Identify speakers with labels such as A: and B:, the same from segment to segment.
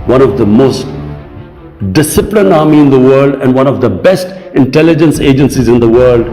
A: one of the most disciplined army in the world and one of the best intelligence agencies in the world,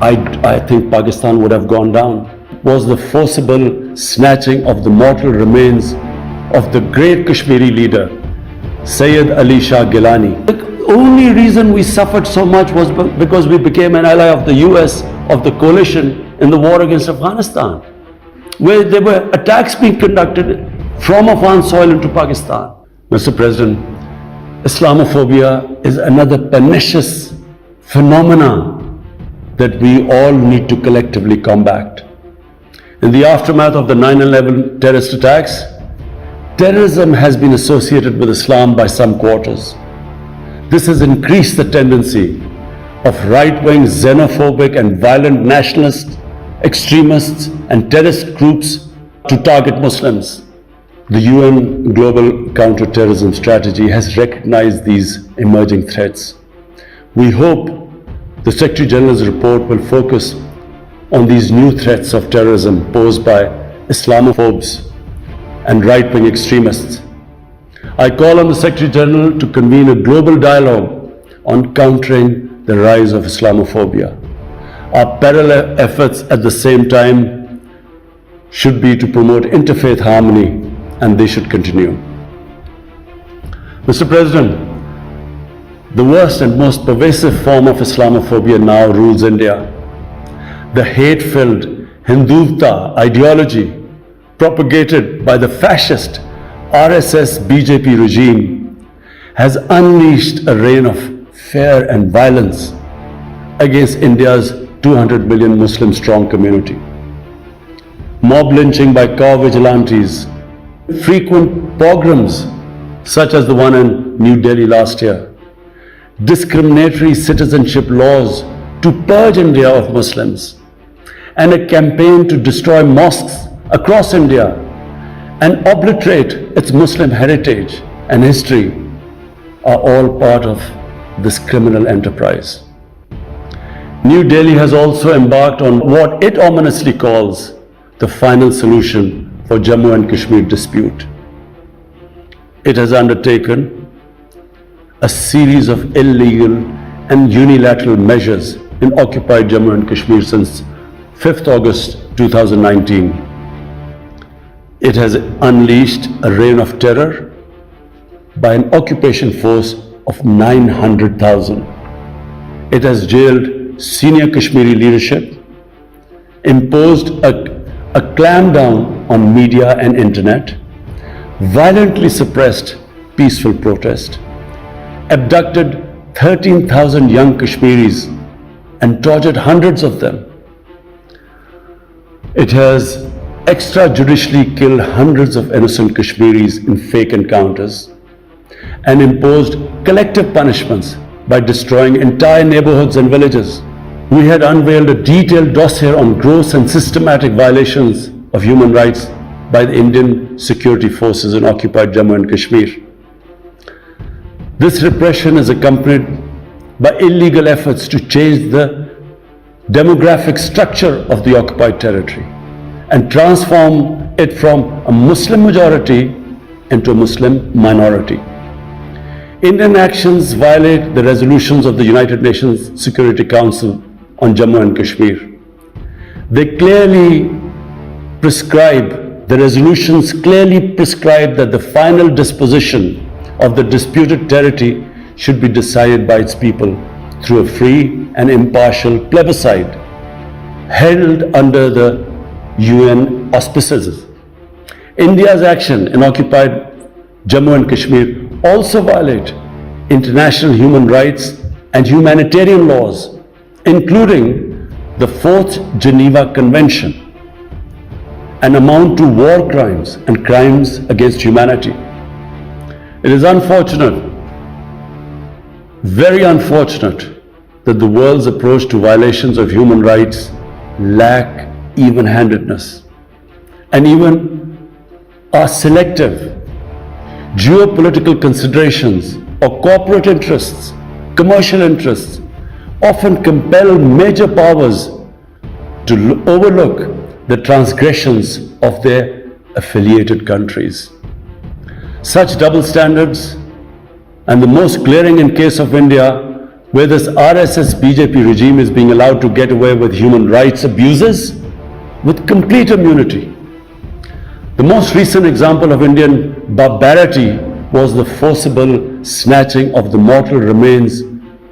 A: I think Pakistan would have gone down. Was the forcible snatching of the mortal remains of the great Kashmiri leader, Sayyid Ali Shah Gilani. The only reason we suffered so much was because we became an ally of the US, of the coalition in the war against Afghanistan, where there were attacks being conducted from Afghan soil into Pakistan. Mr. President, Islamophobia is another pernicious phenomena that we all need to collectively combat. In the aftermath of the 9/11 terrorist attacks, terrorism has been associated with Islam by some quarters. This has increased the tendency of right-wing, xenophobic and violent nationalists, extremists and terrorist groups to target Muslims. The UN Global Counter-Terrorism Strategy has recognized these emerging threats. We hope the Secretary General's report will focus on these new threats of terrorism posed by Islamophobes and right-wing extremists. I call on the Secretary General to convene a global dialogue on countering the rise of Islamophobia. Our parallel efforts at the same time should be to promote interfaith harmony, and they should continue. Mr. President, the worst and most pervasive form of Islamophobia now rules India. The hate-filled Hindutva ideology propagated by the fascist RSS BJP regime has unleashed a reign of fear and violence against India's 200 million Muslim strong community. Mob lynching by cow vigilantes, frequent pogroms such as the one in New Delhi last year, discriminatory citizenship laws to purge India of Muslims, and a campaign to destroy mosques across India and obliterate its Muslim heritage and history are all part of this criminal enterprise. New Delhi has also embarked on what it ominously calls the final solution for Jammu and Kashmir dispute. It has undertaken a series of illegal and unilateral measures in occupied Jammu and Kashmir since 5th August 2019. It has unleashed a reign of terror by an occupation force of 900,000. It has jailed senior Kashmiri leadership, imposed a clampdown on media and internet, violently suppressed peaceful protest, abducted 13,000 young Kashmiris and tortured hundreds of them. It has extrajudicially killed hundreds of innocent Kashmiris in fake encounters and imposed collective punishments by destroying entire neighborhoods and villages. We had unveiled a detailed dossier on gross and systematic violations of human rights by the Indian security forces in occupied Jammu and Kashmir. This repression is accompanied by illegal efforts to change the demographic structure of the occupied territory and transform it from a Muslim majority into a Muslim minority. Indian actions violate the resolutions of the United Nations Security Council on Jammu and Kashmir. The resolutions clearly prescribe that the final disposition of the disputed territory should be decided by its people through a free and impartial plebiscite held under the UN auspices. India's action in occupied Jammu and Kashmir also violate international human rights and humanitarian laws, including the 4th Geneva Convention, and amount to war crimes and crimes against humanity. It is unfortunate, very unfortunate, that the world's approach to violations of human rights lack even-handedness and even are selective. Geopolitical considerations or corporate interests, commercial interests, often compel major powers to overlook the transgressions of their affiliated countries. Such double standards, and the most glaring in case of India, where this RSS BJP regime is being allowed to get away with human rights abuses with complete immunity. The most recent example of Indian barbarity was the forcible snatching of the mortal remains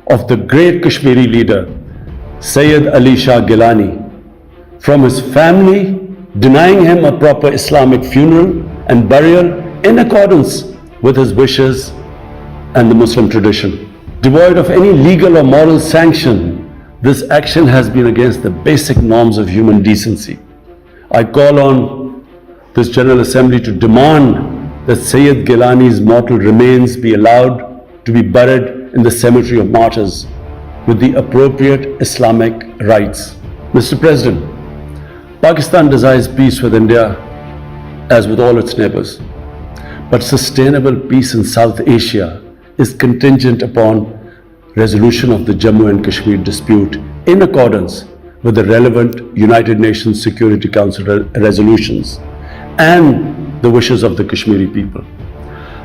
A: of the great Kashmiri leader, Sayyid Ali Shah Gilani, from his family, denying him a proper Islamic funeral and burial in accordance with his wishes and the Muslim tradition. Devoid of any legal or moral sanction, this action has been against the basic norms of human decency. I call on this General Assembly to demand that Sayyid Gilani's mortal remains be allowed to be buried in the cemetery of martyrs with the appropriate Islamic rites. Mr. President, Pakistan desires peace with India as with all its neighbors. But sustainable peace in South Asia is contingent upon resolution of the Jammu and Kashmir dispute in accordance with the relevant United Nations Security Council resolutions and the wishes of the Kashmiri people.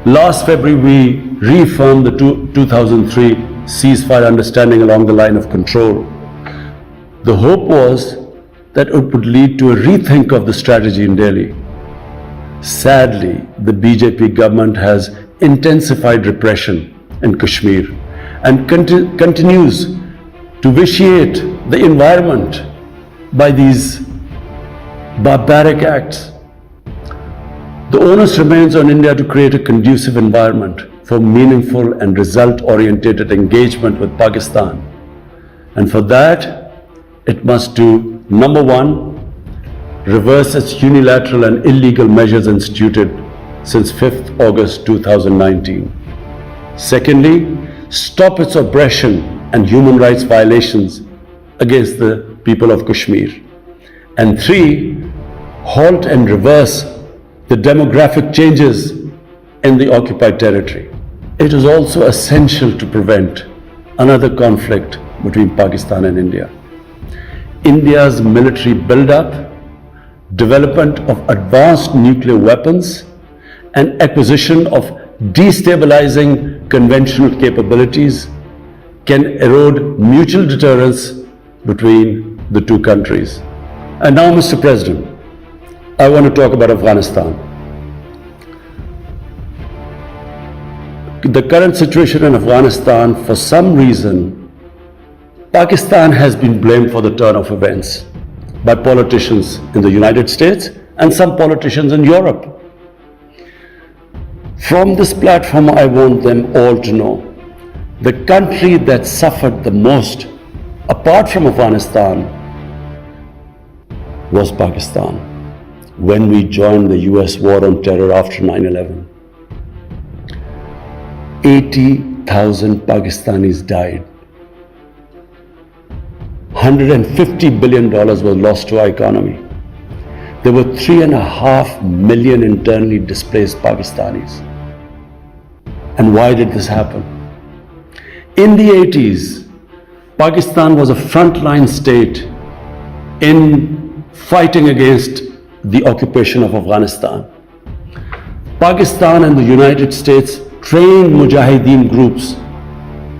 A: Last February, we reaffirmed the 2003 ceasefire understanding along the line of control. The hope was that it would lead to a rethink of the strategy in Delhi. Sadly, the BJP government has intensified repression in Kashmir and continues to vitiate the environment by these barbaric acts. The onus remains on India to create a conducive environment for meaningful and result-oriented engagement with Pakistan. And for that, it must do, number one, reverse its unilateral and illegal measures instituted since 5th August 2019. Secondly, stop its oppression and human rights violations against the people of Kashmir. And three, halt and reverse the demographic changes in the occupied territory. It is also essential to prevent another conflict between Pakistan and India. India's military buildup, development of advanced nuclear weapons, and acquisition of destabilizing conventional capabilities can erode mutual deterrence between the two countries. And now, Mr. President, I want to talk about Afghanistan. The current situation in Afghanistan, for some reason, Pakistan has been blamed for the turn of events by politicians in the United States and some politicians in Europe. From this platform, I want them all to know the country that suffered the most, apart from Afghanistan, was Pakistan when we joined the US war on terror after 9/11. 80,000 Pakistanis died. $150 billion was lost to our economy. There were 3.5 million internally displaced Pakistanis. And why did this happen? In the 80s, Pakistan was a frontline state in fighting against the occupation of Afghanistan. Pakistan and the United States trained Mujahideen groups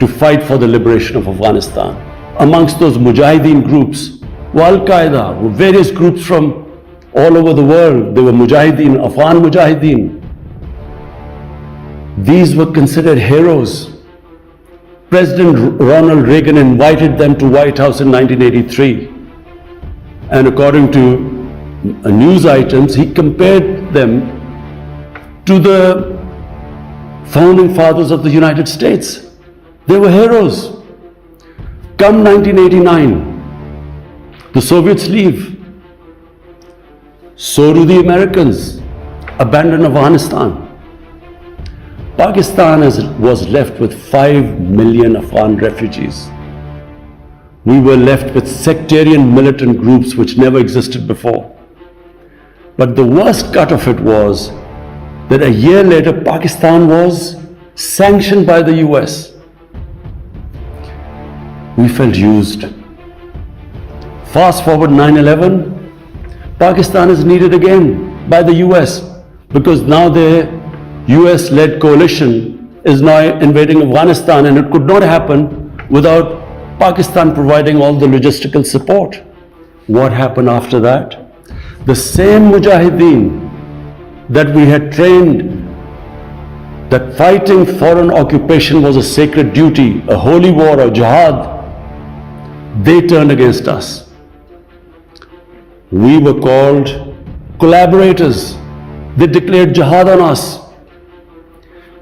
A: to fight for the liberation of Afghanistan. Amongst those Mujahideen groups were Al-Qaeda, were various groups from all over the world. They were Mujahideen, Afghan Mujahideen. These were considered heroes. President Ronald Reagan invited them to White House in 1983. And according to news items, he compared them to the founding fathers of the United States. They were heroes. Come 1989, the Soviets leave. So do the Americans, abandon Afghanistan. Pakistan was left with 5 million Afghan refugees. We were left with sectarian militant groups which never existed before. But the worst cut of it was that a year later, Pakistan was sanctioned by the US. We felt used. Fast forward 9/11, Pakistan is needed again by the US because now they US-led coalition is now invading Afghanistan, and it could not happen without Pakistan providing all the logistical support. What happened after that? The same mujahideen that we had trained that fighting foreign occupation was a sacred duty, a holy war, a jihad, they turned against us. We were called collaborators. They declared jihad on us.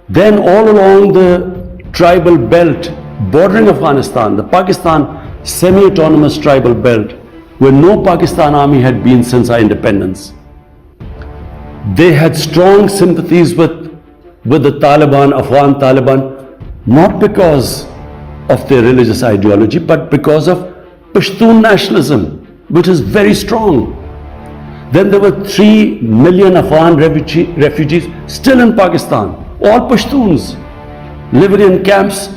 A: Then all along the tribal belt bordering Afghanistan, the Pakistan semi-autonomous tribal belt, where no Pakistan army had been since our independence, they had strong sympathies with the Taliban, Afghan Taliban, not because of their religious ideology, but because of Pashtun nationalism, which is very strong. Then there were 3 million Afghan refugees still in Pakistan, all Pashtuns, living in camps,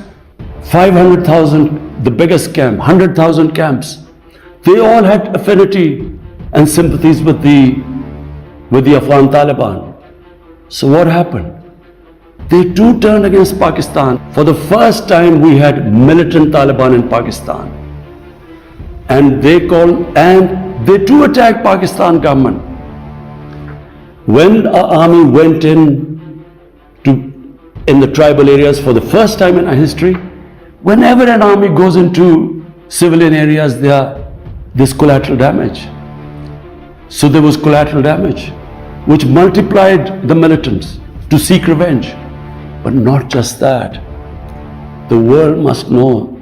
A: 500,000, the biggest camp, 100,000 camps. They all had affinity and sympathies with the Afghan Taliban. So what happened? They too turned against Pakistan. For the first time, we had militant Taliban in Pakistan. And they too attacked Pakistan government. When our army went in the tribal areas for the first time in our history, whenever an army goes into civilian areas, there's collateral damage. So there was collateral damage, which multiplied the militants to seek revenge. But not just that. The world must know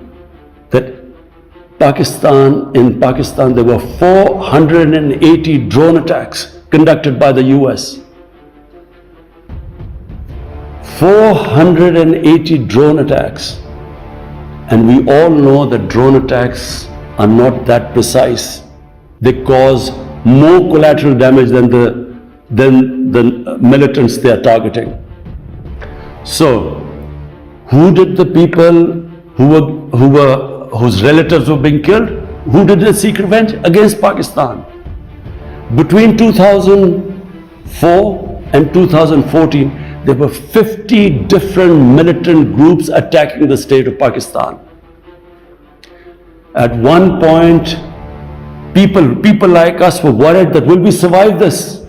A: that in Pakistan there were 480 drone attacks conducted by the US. 480 drone attacks. And we all know that drone attacks are not that precise. They cause more collateral damage than the militants they are targeting. So, who did the people whose relatives were being killed? Who did they seek revenge? Against Pakistan. Between 2004 and 2014, there were 50 different militant groups attacking the state of Pakistan. At one point, people like us were worried that will we survive this?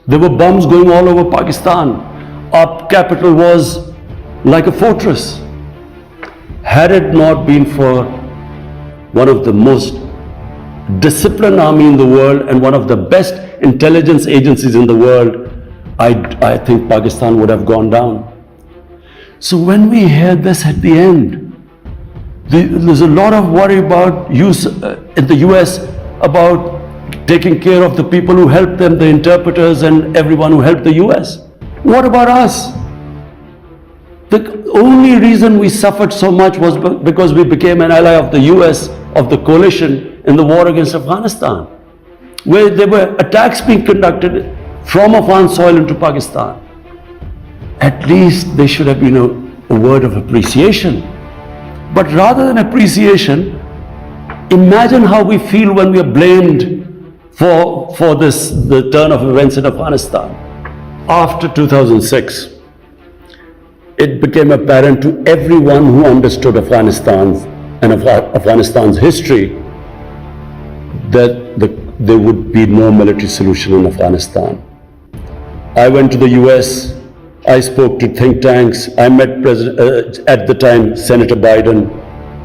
A: There were bombs going all over Pakistan. Our capital was like a fortress. Had it not been for one of the most disciplined army in the world and one of the best intelligence agencies in the world, I think Pakistan would have gone down. So when we hear this at the end, there's a lot of worry about in the US about taking care of the people who helped them, the interpreters and everyone who helped the US. What about us? The only reason we suffered so much was because we became an ally of the US, of the coalition in the war against Afghanistan, where there were attacks being conducted from Afghan soil into Pakistan. At least there should have been a word of appreciation. But rather than appreciation, imagine how we feel when we are blamed for the turn of events in Afghanistan. After 2006, it became apparent to everyone who understood Afghanistan's history that there would be no military solution in Afghanistan. I went to the US, I spoke to think tanks, I met at the time Senator Biden,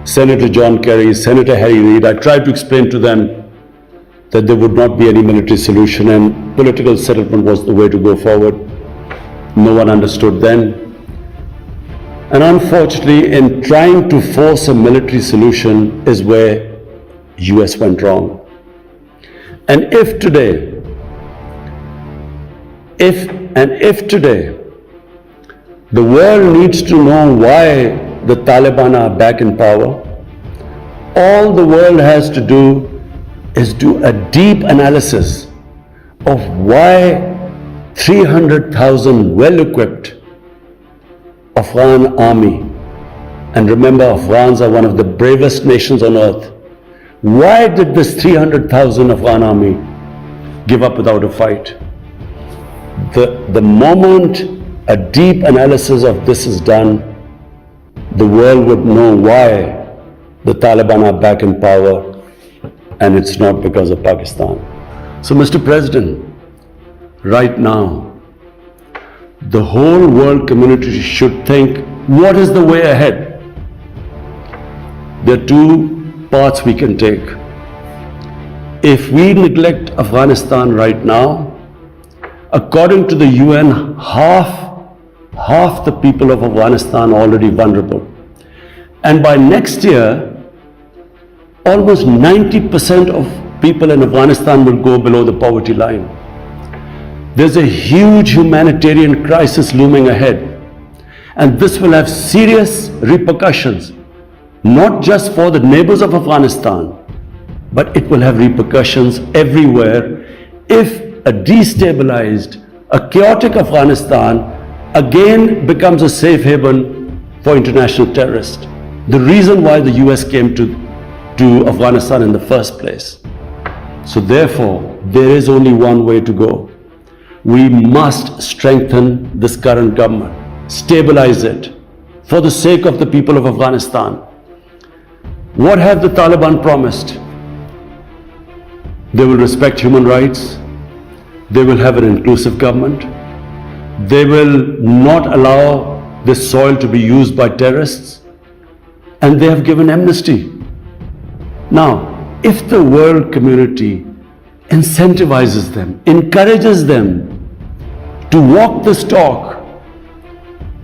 A: Senator John Kerry, Senator Harry Reid. I tried to explain to them that there would not be any military solution and political settlement was the way to go forward. No one understood then. And unfortunately, in trying to force a military solution is where US went wrong. And if today, the world needs to know why the Taliban are back in power, all the world has to do is do a deep analysis of why 300,000 well-equipped Afghan army, and remember Afghans are one of the bravest nations on earth, why did this 300,000 Afghan army give up without a fight? The moment a deep analysis of this is done, the world would know why the Taliban are back in power, and it's not because of Pakistan. So, Mr. President, right now, the whole world community should think, what is the way ahead? There are two paths we can take. If we neglect Afghanistan right now, according to the UN, half the people of Afghanistan are already vulnerable. And by next year, almost 90% of people in Afghanistan will go below the poverty line. There's a huge humanitarian crisis looming ahead. And this will have serious repercussions, not just for the neighbors of Afghanistan, but it will have repercussions everywhere if a destabilized, a chaotic Afghanistan again becomes a safe haven for international terrorists. The reason why the US came to Afghanistan in the first place. So therefore, there is only one way to go. We must strengthen this current government, stabilize it, for the sake of the people of Afghanistan. What have the Taliban promised? They will respect human rights. They will have an inclusive government. They will not allow this soil to be used by terrorists. And they have given amnesty. Now, if the world community incentivizes them, encourages them to walk this talk,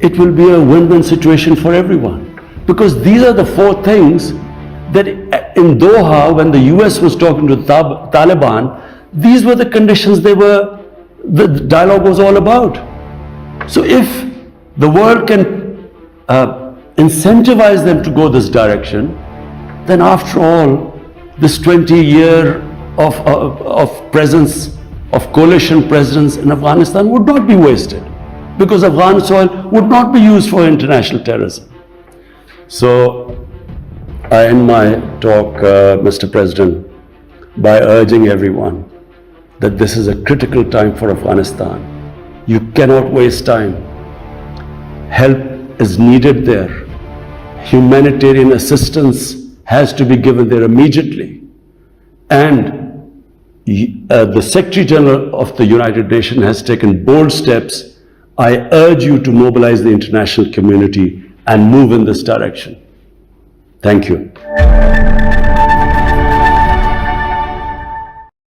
A: it will be a win-win situation for everyone. Because these are the four things that in Doha, when the US was talking to the Taliban, these were the conditions the dialogue was all about. So if the world can incentivize them to go this direction, then after all, this 20-year of presence, of coalition presence in Afghanistan would not be wasted, because Afghan soil would not be used for international terrorism. So I end my talk, Mr. President, by urging everyone that this is a critical time for Afghanistan. You cannot waste time. Help is needed there. Humanitarian assistance has to be given there immediately. And the Secretary General of the United Nations has taken bold steps. I urge you to mobilize the international community and move in this direction. Thank you.